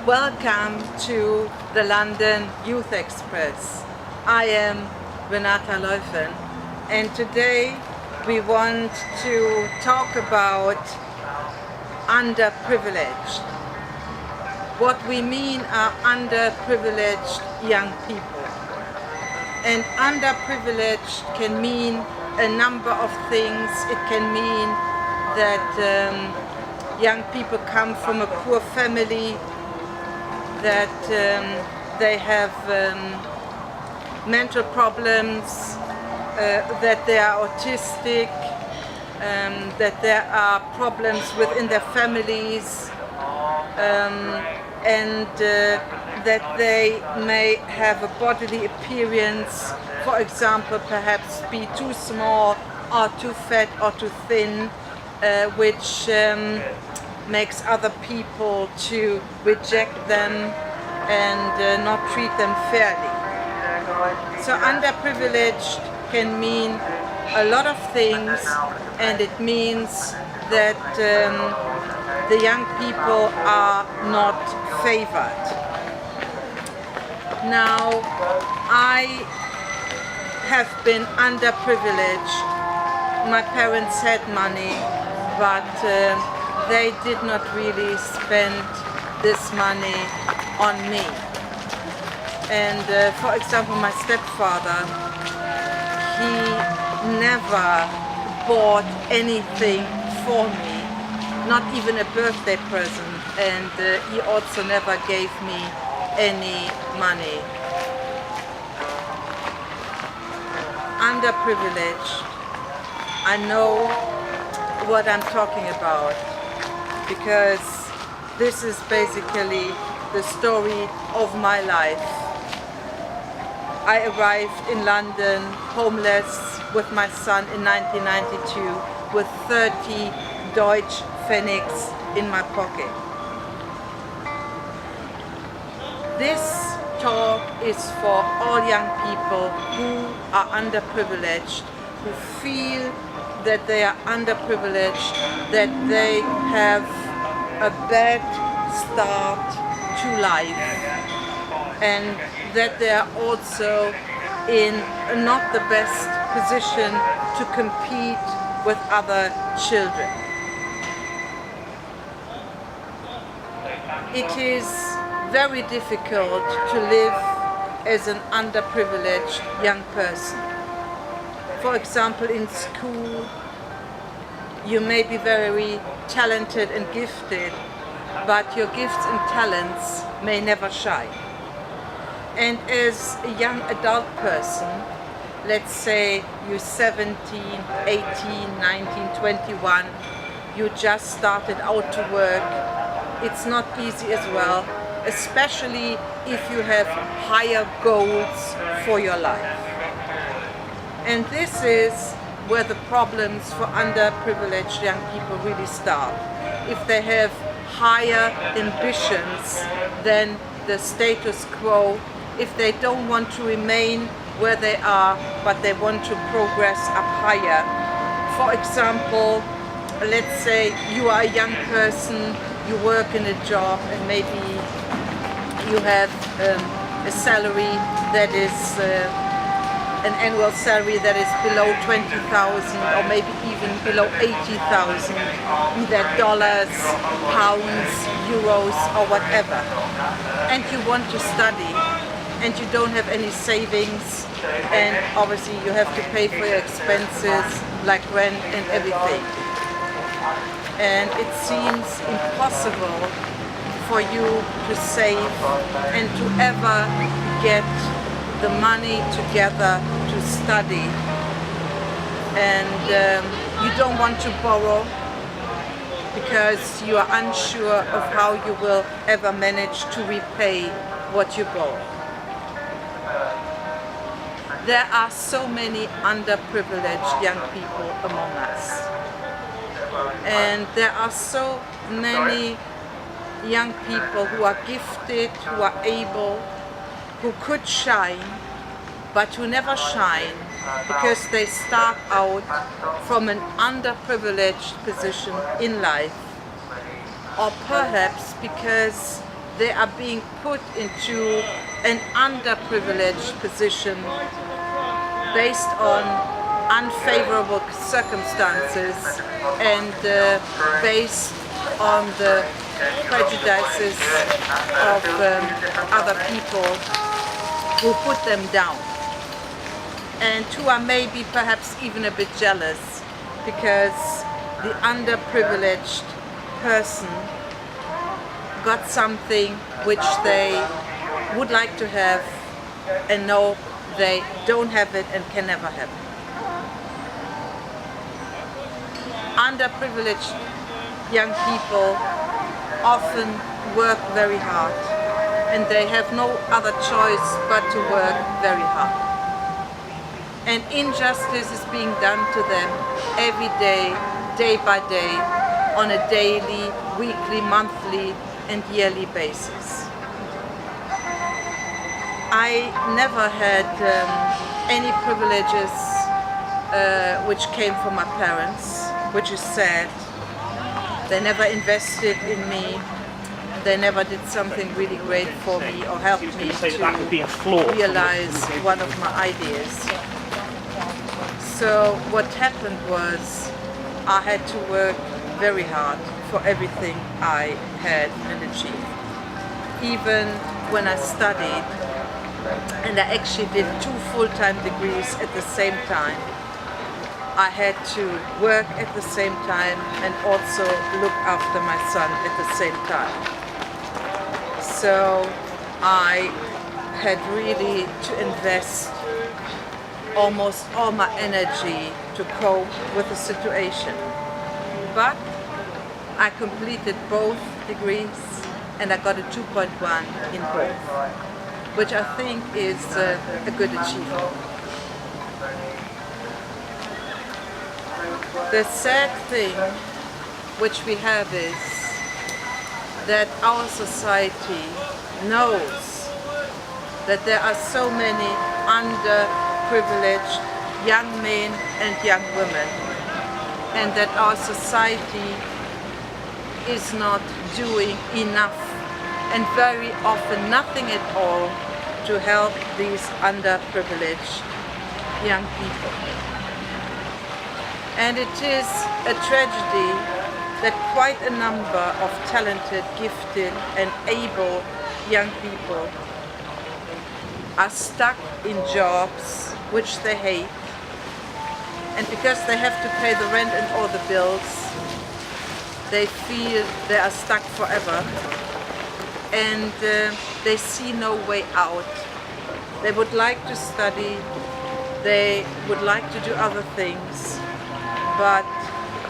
Welcome to the London Youth Express. I am Renata Leufen, and today we want to talk about underprivileged. What we mean are underprivileged young people. And underprivileged can mean a number of things. It can mean that young people come from a poor family, that they have mental problems, that they are autistic, that there are problems within their families, and that they may have a bodily appearance, for example, perhaps be too small or too fat or too thin, which makes other people to reject them and not treat them fairly. So underprivileged can mean a lot of things, and it means that the young people are not favored. Now, I have been underprivileged. My parents had money, but they did not really spend this money on me. And for example, my stepfather, he never bought anything for me, not even a birthday present, and he also never gave me any money. Underprivileged. I know what I'm talking about, because this is basically the story of my life. I arrived in London homeless with my son in 1992 with 30 Deutsche Pfennigs in my pocket. This talk is for all young people who are underprivileged, who feel that they are underprivileged, that they have a bad start to life, and that they are also in not the best position to compete with other children. It is very difficult to live as an underprivileged young person. For example, in school, you may be very talented and gifted, but your gifts and talents may never shine. And as a young adult person, let's say you're 17, 18, 19, 21, you just started out to work, it's not easy as well, especially if you have higher goals for your life. And this is where the problems for underprivileged young people really start. If they have higher ambitions than the status quo, if they don't want to remain where they are, but they want to progress up higher. For example, let's say you are a young person, you work in a job, and maybe you have a salary that is an annual salary that is below 20,000 or maybe even below 80,000, either dollars, pounds, euros, or whatever. And you want to study, and you don't have any savings, and obviously you have to pay for your expenses like rent and everything. And it seems impossible for you to save and to ever get the money together to study, and you don't want to borrow because you are unsure of how you will ever manage to repay what you borrow. There are so many underprivileged young people among us, and there are so many young people who are gifted, who are able, who could shine, but who never shine because they start out from an underprivileged position in life, or perhaps because they are being put into an underprivileged position based on unfavorable circumstances and based on the prejudices of other people who put them down, and who are maybe perhaps even a bit jealous because the underprivileged person got something which they would like to have and know they don't have it and can never have it. Underprivileged young people often work very hard, and they have no other choice but to work very hard. And injustice is being done to them every day, day by day, on a daily, weekly, monthly and yearly basis. I never had any privileges which came from my parents, which is sad. They never invested in me. They never did something really great for me or helped me to realize one of my ideas. So what happened was I had to work very hard for everything I had and achieved. Even when I studied, and I actually did 2 full-time degrees at the same time, I had to work at the same time and also look after my son at the same time. So I had really to invest almost all my energy to cope with the situation. But I completed both degrees and I got a 2.1 in both, which I think is a good achievement. The sad thing which we have is that our society knows that there are so many underprivileged young men and young women, and that our society is not doing enough, and very often nothing at all, to help these underprivileged young people. And it is a tragedy that quite a number of talented, gifted and able young people are stuck in jobs which they hate, and because they have to pay the rent and all the bills, they feel they are stuck forever, and they see no way out. They would like to study, they would like to do other things, but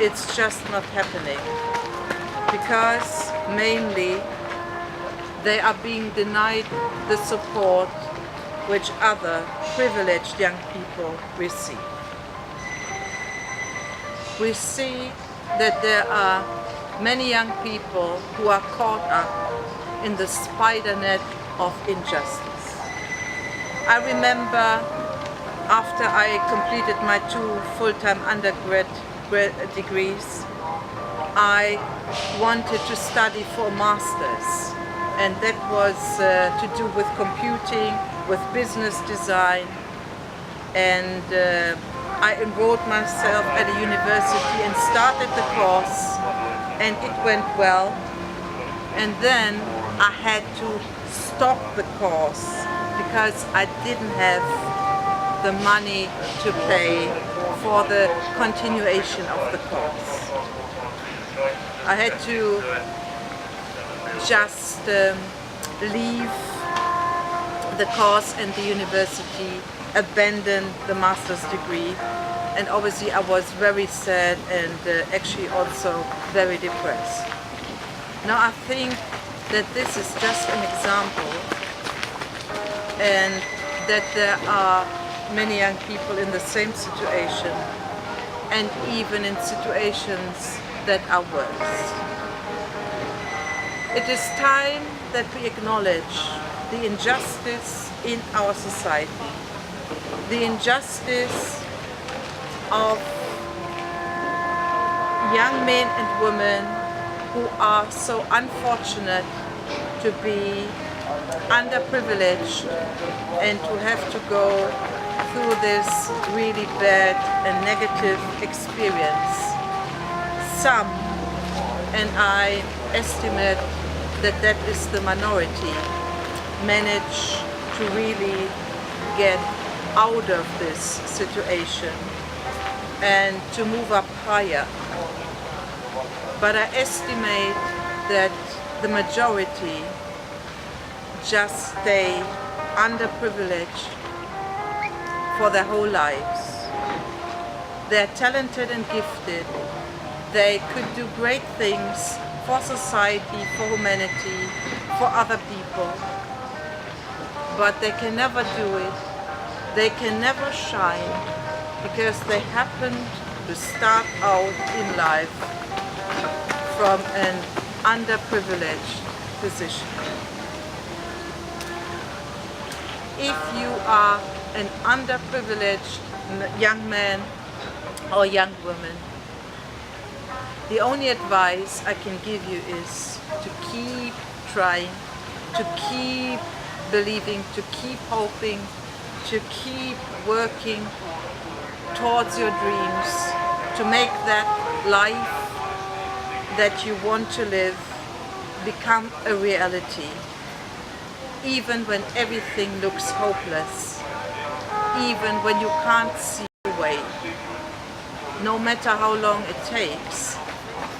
it's just not happening, because mainly they are being denied the support which other privileged young people receive. We see that there are many young people who are caught up in the spider net of injustice. I remember after I completed my 2 full-time undergrad degrees, I wanted to study for a master's, and that was to do with computing, with business design, and I enrolled myself at a university and started the course, and it went well, and then I had to stop the course because I didn't have the money to pay for the continuation of the course. I had to just leave the course and the university, abandon the master's degree, and obviously I was very sad and actually also very depressed. Now I think that this is just an example, and that there are many young people in the same situation, and even in situations that are worse. It is time that we acknowledge the injustice in our society, the injustice of young men and women who are so unfortunate to be underprivileged and to have to go through this really bad and negative experience. Some, and I estimate that that is the minority, manage to really get out of this situation and to move up higher. But I estimate that the majority just stay underprivileged for their whole lives. They're talented and gifted. They could do great things for society, for humanity, for other people. But they can never do it. They can never shine because they happen to start out in life from an underprivileged position. If you are an underprivileged young man or young woman, the only advice I can give you is to keep trying, to keep believing, to keep hoping, to keep working towards your dreams, to make that life that you want to live become a reality, even when everything looks hopeless, even when you can't see a way, no matter how long it takes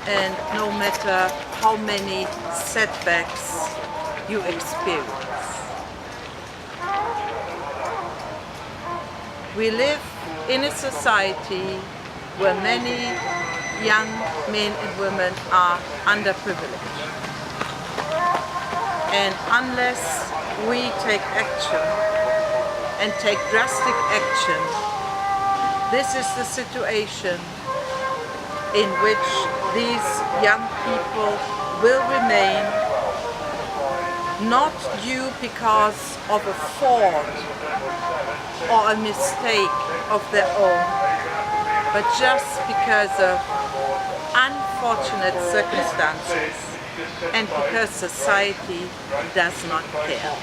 and no matter how many setbacks you experience. We live in a society where many young men and women are underprivileged. And unless we take action and take drastic action, this is the situation in which these young people will remain, not due because of a fault or a mistake of their own, but just because of unfortunate circumstances and because society does not care.